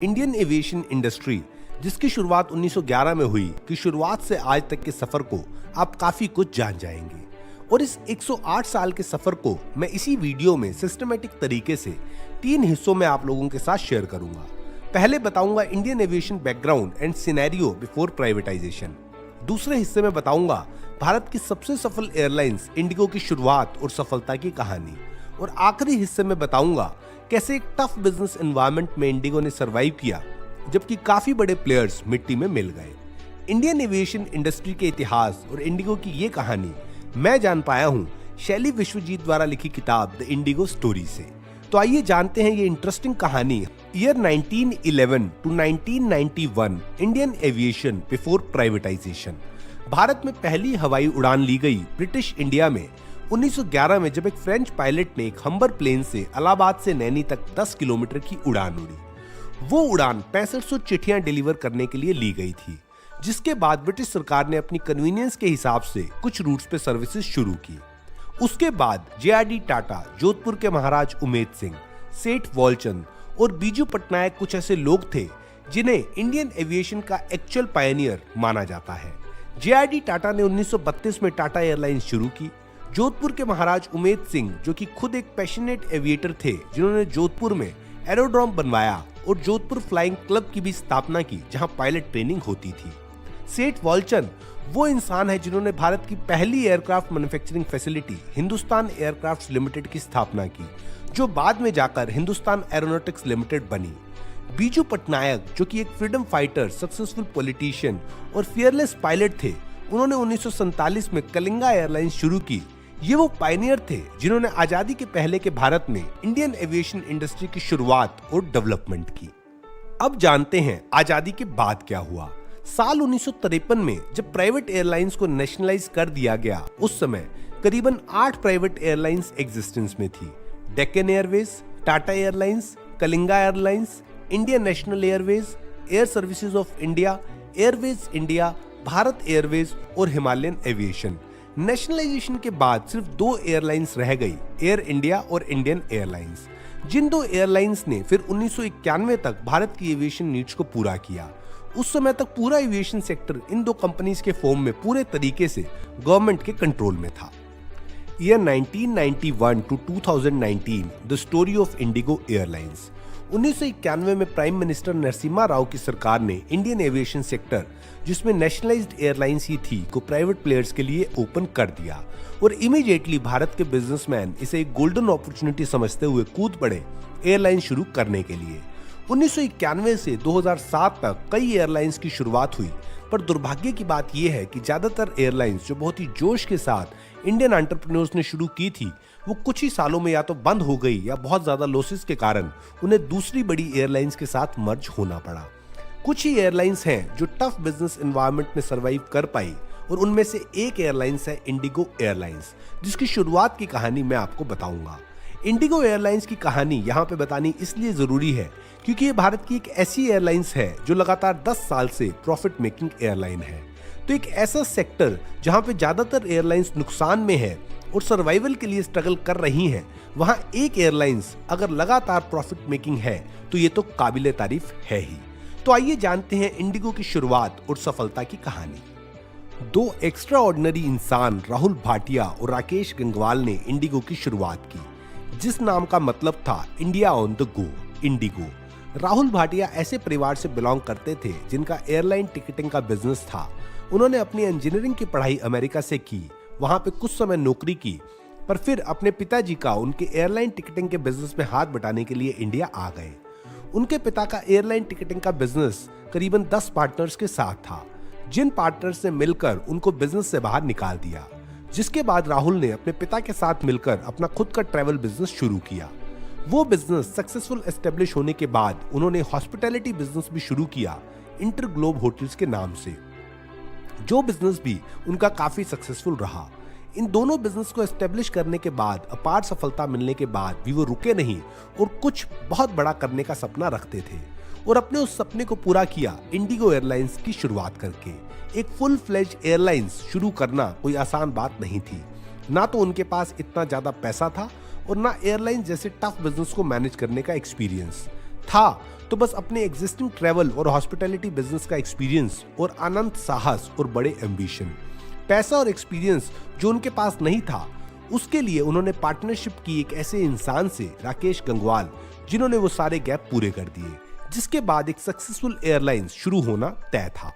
Indian aviation industry, जिसकी शुरुआत 1911 में हुई, की शुरुआत से आज तक के सफर को आप काफी कुछ जान जाएंगे। और इस 108 साल के सफर को मैं इसी वीडियो में सिस्टमेटिक तरीके से 3 हिस्सों में आप लोगों के साथ शेयर करूंगा। पहले बताऊंगा Indian aviation background and scenario before privatisation. दूसरे हिस्से में बताऊंगा भारत की सबसे सफल एयरलाइंस इंडिगो की शुरुआत और सफलता की कहानी। और आखिरी हिस्से में बताऊंगा कैसे एक टफ बिजनेस एनवायरनमेंट में इंडिगो ने सरवाइव किया, जबकि काफी बड़े प्लेयर्स मिट्टी में मिल गए। इंडियन एविएशन इंडस्ट्री के इतिहास और इंडिगो की ये कहानी मैं जान पाया हूँ शैली विश्वजीत द्वारा लिखी किताब द इंडिगो स्टोरी से। तो आइए जानते हैं ये इंटरेस्टिंग कहानी। Year 1911 to 1991 Indian aviation before privatisation. भारत में पहली हवाई उड़ान ली गई ब्रिटिश इंडिया में 1911 में, जब एक फ्रेंच पायलट ने एक हम्बर प्लेन से इलाहाबाद से नैनी तक 10 किलोमीटर की उड़ान उड़ी। वो उड़ान 6500 चिट्ठियां डिलीवर करने के लिए ली गई थी, जिसके बाद ब्रिटिश सरकार ने अपनी कन्वीनियंस के हिसाब से कुछ रूट्स पे सर्विसेज शुरू की। उसके बाद JRD टाटा, जोधपुर के महाराज उमेद सिंह, सेठ वॉलचंद और बीजू पटनायक कुछ ऐसे लोग थे जिन्हें इंडियन एविएशन का एक्चुअल पायनियर माना जाता है। JRD टाटा ने 1932 में टाटा एयरलाइंस शुरू की। जोधपुर के महाराज उमेद सिंह, जो कि खुद एक पैशनेट एविएटर थे, जिन्होंने जोधपुर में एरोड्रोम बनवाया और जोधपुर फ्लाइंग क्लब की भी स्थापना की, जहां पायलट ट्रेनिंग होती थी। सेठ वॉलचंद वो इंसान है जिन्होंने भारत की पहली aircraft manufacturing facility Hindustan aircrafts limited की स्थापना की, जो बाद में जाकर हिंदुस्तान एरोनॉटिक्स लिमिटेड बनी। बीजू पटनायक, जो कि एक फ्रीडम फाइटर, सक्सेसफुल पॉलिटिशियन और फियरलेस पायलट थे, उन्होंने 1947 में कलिंगा एयरलाइंस शुरू की। ये वो पायनियर थे जिन्होंने आजादी के पहले के भारत में इंडियन एविएशन इंडस्ट्री की शुरुआत और डेवलपमेंट की। अब जानते हैं आजादी के बाद क्या हुआ। साल 1953 में जब प्राइवेट एयरलाइंस को नेशनलाइज कर दिया गया, उस समय करीबन 8 प्राइवेट एयरलाइंस एग्जिस्टेंस में थी। Deccan Airways, Tata airlines, Kalinga airlines, Indian national Airways, air services of India, Airways India, Bharat Airways और हिमालयन एविएशन। नेशनलाइजेशन के बाद सिर्फ 2 एयरलाइंस रह गई, एयर इंडिया और इंडियन एयरलाइंस। जिन 2 एयरलाइंस ने फिर 1991 तक भारत की एविएशन नीड्स को पूरा किया। उस समय तक पूरा एविएशन सेक्टर इन 2 कंपनीज के फॉर्म में पूरे तरीके से गवर्नमेंट के कंट्रोल में था। Year 1991 to 2019 the story of IndiGo airlines. 1991 में प्राइम मिनिस्टर नरसिम्हा राव की सरकार ने इंडियन एविएशन सेक्टर, जिसमें नेशनलाइज्ड एयरलाइंस ही थी, को प्राइवेट प्लेयर्स के लिए ओपन कर दिया। और इमीडिएटली भारत के बिजनेसमैन इसे एक गोल्डन अपॉर्चुनिटी समझते हुए कूद पड़े एयरलाइन शुरू करने के लिए। 1991 से 2007 तक कई एयरलाइंस की शुरुआत हुई, पर दुर्भाग्य की बात यह है कि ज्यादातर एयरलाइंस जो बहुत ही जोश के साथ इंडियन एंटरप्रेन्योर्स ने शुरू की थी, वो कुछ ही सालों में या तो बंद हो गई या बहुत ज्यादा लॉसेस के कारण उन्हें दूसरी बड़ी एयरलाइंस के साथ मर्ज होना पड़ा। कुछ ही एयरलाइंस हैं जो टफ बिजनेस एनवायरनमेंट में सरवाइव कर पाई, और उनमें से एक एयरलाइंस है इंडिगो एयरलाइंस, जिसकी शुरुआत की कहानी मैं आपको बताऊंगा। इंडिगो एयरलाइंस की कहानी यहाँ पे बतानी इसलिए जरूरी है क्योंकि ये भारत की एक ऐसी एयरलाइंस है जो लगातार 10 साल से प्रॉफिट मेकिंग एयरलाइन है। तो एक ऐसा सेक्टर जहाँ पे ज्यादातर एयरलाइंस नुकसान में है और सर्वाइवल के लिए स्ट्रगल कर रही हैं, वहाँ एक एयरलाइंस अगर लगातार प्रॉफिट मेकिंग है तो ये तो काबिले तारीफ है ही। तो आइए जानते हैं इंडिगो की शुरुआत और सफलता की कहानी। 2 एक्स्ट्रा ऑर्डिनरी इंसान, राहुल भाटिया और राकेश गंगवाल, ने इंडिगो की शुरुआत की, जिस नाम का मतलब था India on the go, Indigo. Rahul Bhatia ऐसे परिवार से बिलोंग करते थे जिनका एयरलाइन टिकटिंग का बिजनेस था। उन्होंने अपनी इंजीनियरिंग की पढ़ाई अमेरिका से की, वहां पे कुछ समय नौकरी की, पर फिर अपने पिताजी का उनके एयरलाइन टिकटिंग के बिजनेस में हाथ बटाने के लिए इंडिया आ गए। उनके पिता का एयरलाइन टिकटिंग का बिजनेस करीबन 10 पार्टनर्स के साथ था, जिन पार्टनर्स ने मिलकर उनको बिजनेस से बाहर निकाल दिया। जिसके बाद राहुल ने अपने पिता के साथ मिलकर अपना खुद का ट्रैवल बिजनेस शुरू किया। वो बिजनेस सक्सेसफुल एस्टेब्लिश होने के बाद उन्होंने हॉस्पिटैलिटी बिजनेस भी शुरू किया, इंटरग्लोब होटल्स के नाम से, जो बिजनेस भी उनका काफी सक्सेसफुल रहा। इन दोनों बिजनेस को एस्टेब्लिश करने के बाद, अपार सफलता मिलने के बाद भी वो रुके नहीं और कुछ बहुत बड़ा करने का सपना रखते थे, और अपने उस सपने को पूरा किया इंडिगो एयरलाइंस की शुरुआत करके। एक फुल फ्लेज एयरलाइंस शुरू करना कोई आसान बात नहीं थी। ना तो उनके पास इतना ज्यादा पैसा था और ना एयरलाइन जैसे टफ बिजनेस को मैनेज करने का एक्सपीरियंस। था तो बस अपने एग्जिस्टिंग ट्रैवल और हॉस्पिटैलिटी बिजनेस का एक्सपीरियंस और अनंत साहस और बड़े एम्बिशन। पैसा और एक्सपीरियंस जो उनके पास नहीं था, उसके लिए उन्होंने पार्टनरशिप की एक ऐसे इंसान से, राकेश गंगवाल, जिन्होंने वो सारे गैप पूरे कर दिए, जिसके बाद एक सक्सेसफुल एयरलाइंस शुरू होना तय था।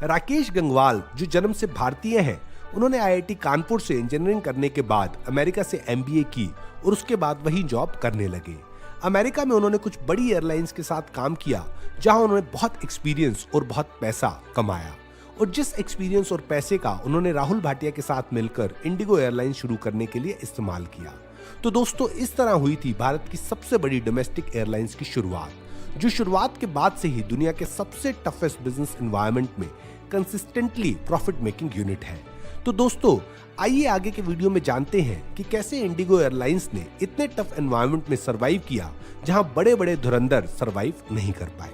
राकेश गंगवाल जो जन्म से भारतीय हैं, उन्होंने आईआईटी कानपुर से इंजीनियरिंग करने के बाद अमेरिका से एमबीए की और उसके बाद वही जॉब करने लगे। अमेरिका में उन्होंने कुछ बड़ी एयरलाइंस के साथ काम किया, जहां उन्होंने बहुत एक्सपीरियंस और बहुत पैसा कमाया, और जिस एक्सपीरियंस और पैसे का उन्होंने राहुल भाटिया के साथ मिलकर इंडिगो एयरलाइंस शुरू करने के लिए इस्तेमाल किया। तो दोस्तों, इस तरह हुई थी भारत की सबसे बड़ी डोमेस्टिक एयरलाइंस की शुरुआत, जो शुरुआत के बाद से ही दुनिया के सबसे टफेस्ट बिजनेस एनवायरनमेंट में कंसिस्टेंटली प्रॉफिट मेकिंग यूनिट है। तो दोस्तों, आइए आगे के वीडियो में जानते हैं कि कैसे इंडिगो एयरलाइंस ने इतने टफ एनवायरनमेंट में सरवाइव किया, जहां बड़े बड़े धुरंधर सरवाइव नहीं कर पाए।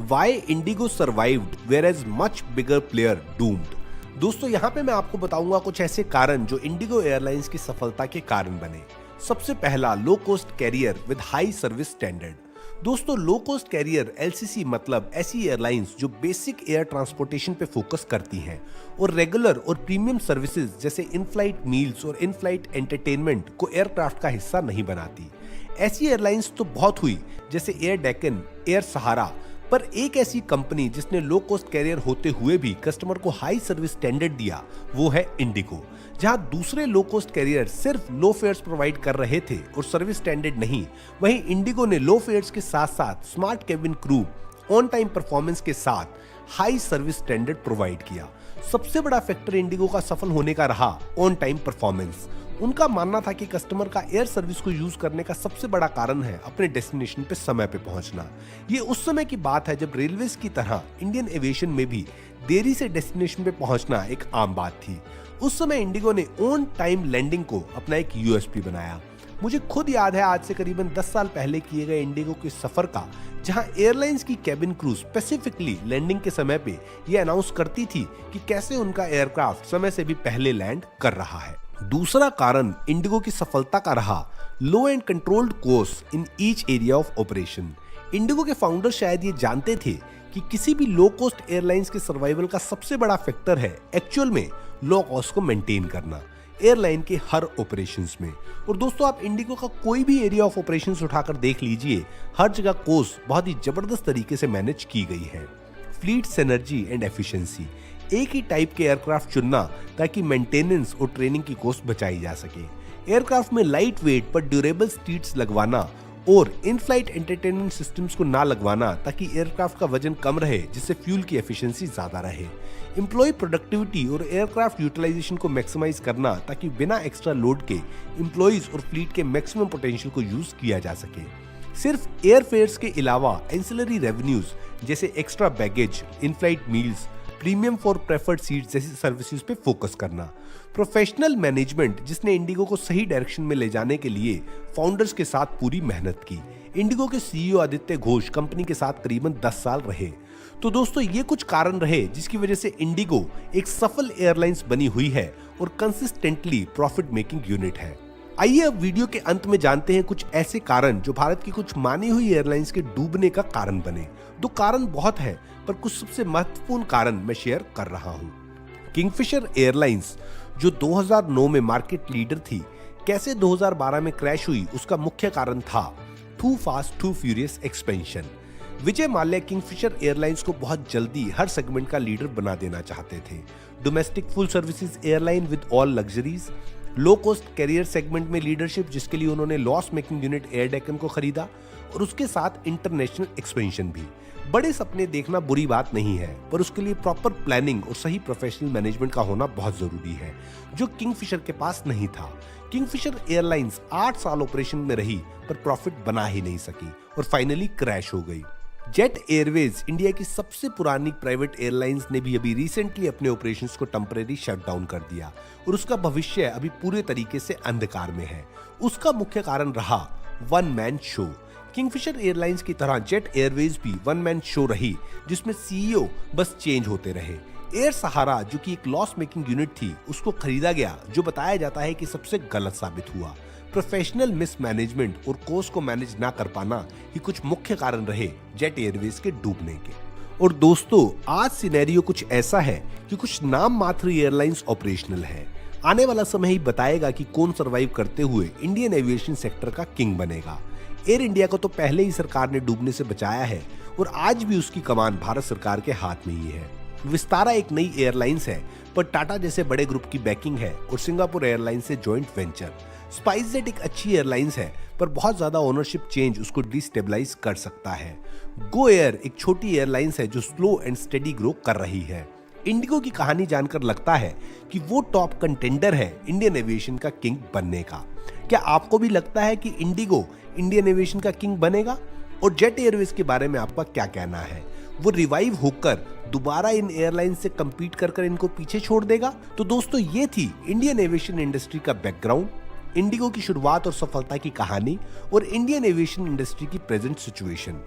Why Indigo survived whereas much bigger player doomed? दोस्तों, यहाँ पे मैं आपको बताऊंगा कुछ ऐसे कारण जो इंडिगो एयरलाइंस की सफलता के कारण बने। सबसे पहला, low cost carrier with high service standard. दोस्तों, लो कॉस्ट कैरियर एलसीसी मतलब ऐसी एयरलाइंस जो बेसिक एयर ट्रांसपोर्टेशन पे फोकस करती हैं और रेगुलर और प्रीमियम सर्विसेज जैसे इन फ्लाइट मील्स और इन फ्लाइट एंटरटेनमेंट को एयरक्राफ्ट का हिस्सा नहीं बनाती। ऐसी एयरलाइंस तो बहुत हुई, जैसे एयर डेक्कन, एयर सहारा, पर एक ऐसी कंपनी जिसने लो कॉस्ट कैरियर होते हुए भी कस्टमर को हाई सर्विस स्टैंडर्ड दिया, वो है इंडिगो। जहां दूसरे लो कॉस्ट कैरियर सिर्फ लो फेयर्स प्रोवाइड कर रहे थे और सर्विस स्टैंडर्ड नहीं, वहीं इंडिगो ने लो फेयर्स के साथ साथ smart cabin crew, on time performance के साथ हाई सर्विस स्टैंडर्ड प्रोवाइड किया। सबसे बड़ा फैक्टर इंडिगो का सफल होने का रहा ऑन टाइम परफॉर्मेंस। उनका मानना था कि कस्टमर का एयर सर्विस को यूज करने का सबसे बड़ा कारण है अपने डेस्टिनेशन पे समय पे पहुंचना। ये उस समय की बात है जब रेलवेज की तरह इंडियन एविएशन में भी देरी से डेस्टिनेशन पे पहुंचना एक आम बात थी। उस समय इंडिगो ने ऑन टाइम लैंडिंग को अपना एक यूएसपी बनाया। मुझे खुद याद है आज से करीबन 10 साल पहले किए गए इंडिगो के सफर का, जहां एयरलाइंस की कैबिन क्रू स्पेसिफिकली लैंडिंग के समय पे ये अनाउंस करती थी कि कैसे उनका एयरक्राफ्ट समय से भी पहले लैंड कर रहा है। दूसरा कारण इंडिगो की सफलता का रहा low and controlled cost in each area of operation. IndiGo के फाउंडर शायद ये जानते थे कि किसी भी लो कॉस्ट एयरलाइंस के सर्वाइवल का सबसे बड़ा फैक्टर है एक्चुअल में लो कॉस्ट को मेंटेन करना एयरलाइन के हर ऑपरेशंस में। और दोस्तों, आप इंडिगो का कोई भी एरिया ऑफ ऑपरेशंस उठाकर देख लीजिए, हर जगह कॉस्ट बहुत ही जबरदस्त तरीके से मैनेज की गई है। फ्लीट सिनर्जी एंड एफिशिएंसी, एक ही टाइप के एयरक्राफ्ट चुनना ताकि मेंटेनेंस और ट्रेनिंग की कॉस्ट बचाई जा सके। एयरक्राफ्ट में लाइट वेट पर ड्यूरेबल सीट्स लगवाना और इन फ्लाइट एंटरटेनमेंट सिस्टम्स को ना लगवाना ताकि एयरक्राफ्ट का वजन कम रहे, जिससे फ्यूल की एफिशिएंसी ज्यादा रहे। एम्प्लॉय प्रोडक्टिविटी और एयरक्राफ्ट यूटिलाइजेशन को मैक्सिमाइज करना ताकि बिना एक्स्ट्रा लोड के एम्प्लॉइज और फ्लीट के मैक्सिमम पोटेंशियल को यूज किया जा सके। सिर्फ एयर फेयर्स के अलावा एंसिलरी रेवेन्यूज जैसे extra baggage, in flight meals, premium for preferred seats जैसी सर्विसेज पे फोकस करना। प्रोफेशनल मैनेजमेंट जिसने इंडिगो को सही डायरेक्शन में ले जाने के लिए फाउंडर्स के साथ पूरी मेहनत की। इंडिगो के सीईओ आदित्य घोष कंपनी के साथ करीबन 10 साल रहे। तो दोस्तों, ये कुछ कारण रहे जिसकी वजह से इंडिगो एक सफल एयरलाइंस बनी हुई है और कंसिस्टेंटली प्रॉफिट मेकिंग यूनिट है। आइए अब वीडियो के अंत में जानते हैं कुछ ऐसे कारण जो भारत की कुछ मानी हुई एयरलाइंस के डूबने का कारण बने। दो कारण बहुत है, पर कुछ सबसे महत्वपूर्ण कारण मैं शेयर कर रहा हूं। किंगफिशर एयरलाइंस जो 2009 में मार्केट लीडर थी, कैसे 2012 में क्रैश हुई, उसका मुख्य कारण था too fast too furious expansion. Vijay Mallya Kingfisher airlines को बहुत जल्दी हर सेगमेंट का लीडर बना देना चाहते थे। Domestic full services airline with all luxuries, low cost carrier segment में लीडरशिप, जिसके लिए उन्होंने loss making unit air Deccan को खरीदा, और उसके साथ इंटरनेशनल एक्सपेंशन भी। बड़े सपने देखना बुरी बात नहीं है, पर उसके लिए प्रॉपर प्लानिंग और सही प्रोफेशनल मैनेजमेंट का होना बहुत जरूरी है, जो किंगफिशर के पास नहीं था। किंगफिशर एयरलाइंस 8 साल ऑपरेशन में रही पर प्रॉफिट बना ही नहीं सकी और फाइनली क्रैश हो गई। जेट एयरवेज इंडिया की सबसे पुरानी प्राइवेट एयरलाइंस ने भी अभी रिसेंटली अपने ऑपरेशंस को टेम्परेरी शट डाउन कर दिया और उसका भविष्य अभी पूरे तरीके से अंधकार में है। उसका मुख्य कारण रहा one man show. Kingfisher airlines की तरह जेट एयरवेज भी वन मैन शो रही, जिसमें सीईओ बस चेंज होते रहे। एयर सहारा जो कि एक लॉस मेकिंग यूनिट थी, उसको खरीदा गया, जो बताया जाता है कि सबसे गलत साबित हुआ। प्रोफेशनल मिसमैनेजमेंट और कोर्स को मैनेज ना कर पाना ही कुछ मुख्य कारण रहे जेट एयरवेज के डूबने के। और दोस्तों, आज सिनेरियो कुछ ऐसा है कि कुछ नाम मात्र एयरलाइंस ऑपरेशनल है। आने वाला समय ही बताएगा कि कौन सरवाइव करते हुए इंडियन एविएशन सेक्टर का किंग बनेगा। एयर इंडिया को तो पहले ही सरकार ने डूबने से बचाया है और आज भी उसकी कमान भारत सरकार के हाथ में ही है। विस्तारा एक नई एयरलाइंस है, पर टाटा जैसे बड़े ग्रुप की बैकिंग है और सिंगापुर एयरलाइंस से जॉइंट वेंचर। स्पाइसजेट एक अच्छी एयरलाइंस है, पर बहुत ज्यादा ओनरशिप चेंज उसको डिस्टेबलाइज कर सकता है। गो एयर एक छोटी एयरलाइंस है जो स्लो एंड स्टेडी ग्रो कर रही है। इंडिगो की कहानी जानकर लगता है कि वो टॉप कंटेंडर है इंडियन एविएशन का किंग बनने का। क्या आपको भी लगता है कि इंडिगो इंडियन एविएशन का किंग बनेगा? और जेट एयरवेज के बारे में आपका क्या कहना है? वो रिवाइव होकर दोबारा इन एयरलाइन से कंपीट कर इनको पीछे छोड़ देगा? तो दोस्तों, ये थी इंडियन एविएशन इंडस्ट्री का बैकग्राउंड, इंडिगो की शुरुआत और सफलता की कहानी और इंडियन एविएशन इंडस्ट्री की प्रेजेंट सिचुएशन।